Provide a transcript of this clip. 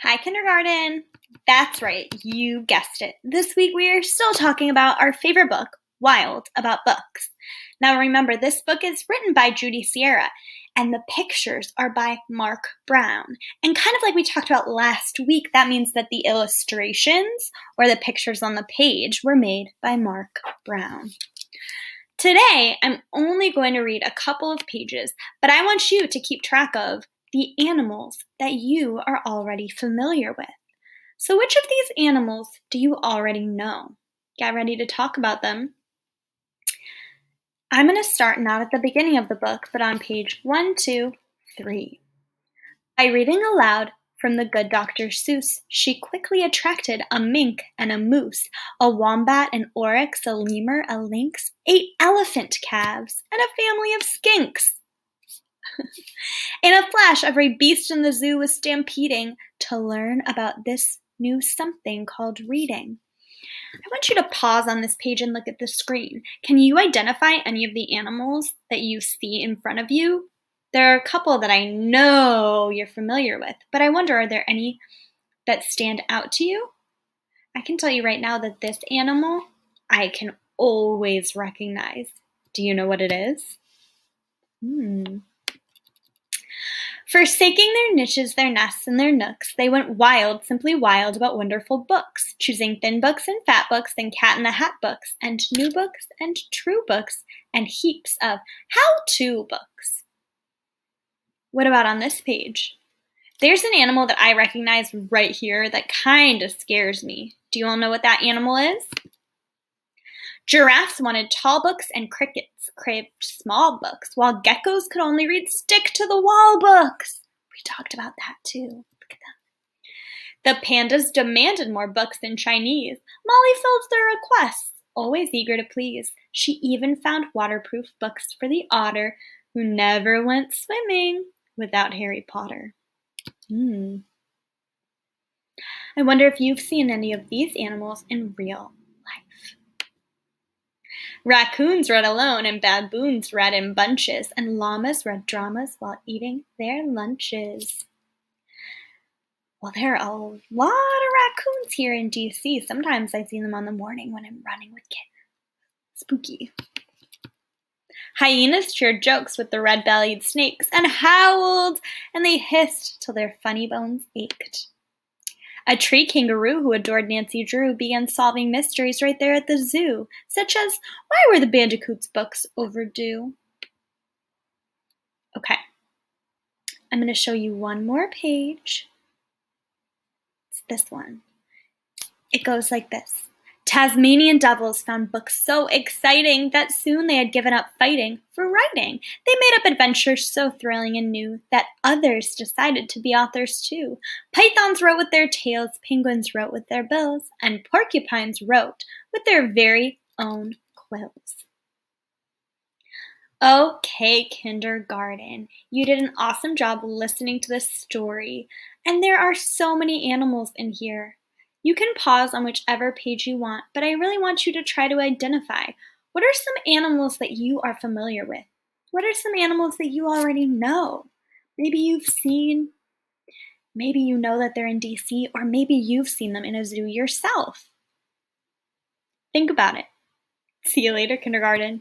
Hi, kindergarten. That's right, you guessed it. This week we are still talking about our favorite book, Wild, about books. Now remember, this book is written by Judy Sierra, and the pictures are by Mark Brown. And kind of like we talked about last week, that means that the illustrations or the pictures on the page were made by Mark Brown. Today, I'm only going to read a couple of pages, but I want you to keep track of the animals that you are already familiar with. So which of these animals do you already know? Get ready to talk about them. I'm going to start not at the beginning of the book, but on page 1, 2, 3. By reading aloud from the Good Dr. Seuss, she quickly attracted a mink and a moose, a wombat, an oryx, a lemur, a lynx, 8 elephant calves, and a family of skinks. In a flash, every beast in the zoo was stampeding to learn about this new something called reading. I want you to pause on this page and look at the screen. Can you identify any of the animals that you see in front of you? There are a couple that I know you're familiar with, but I wonder, are there any that stand out to you? I can tell you right now that this animal I can always recognize. Do you know what it is? Forsaking their niches, their nests, and their nooks, they went wild, simply wild about wonderful books, choosing thin books and fat books, and cat in the hat books, and new books, and true books, and heaps of how-to books. What about on this page? There's an animal that I recognize right here that kind of scares me. Do you all know what that animal is? Giraffes wanted tall books and crickets craved small books, while geckos could only read stick-to-the-wall books. We talked about that too. Look at them. The pandas demanded more books in Chinese. Molly filled their requests, always eager to please. She even found waterproof books for the otter, who never went swimming without Harry Potter. I wonder if you've seen any of these animals in real life. Raccoons read alone, and baboons read in bunches, and llamas read dramas while eating their lunches. Well, there are a lot of raccoons here in DC. Sometimes I see them on the morning when I'm running with kittens. Spooky. Hyenas shared jokes with the red-bellied snakes and howled, and they hissed till their funny bones ached. A tree kangaroo who adored Nancy Drew began solving mysteries right there at the zoo, such as, why were the Bandicoots books overdue? Okay, I'm going to show you one more page. It's this one. It goes like this. Tasmanian devils found books so exciting that soon they had given up fighting for writing. They made up adventures so thrilling and new that others decided to be authors too. Pythons wrote with their tails, penguins wrote with their bills, and porcupines wrote with their very own quills. Okay, kindergarten, you did an awesome job listening to this story, and there are so many animals in here. You can pause on whichever page you want, but I really want you to try to identify what are some animals that you are familiar with? What are some animals that you already know? Maybe you've seen, maybe you know that they're in DC, or maybe you've seen them in a zoo yourself. Think about it. See you later, kindergarten.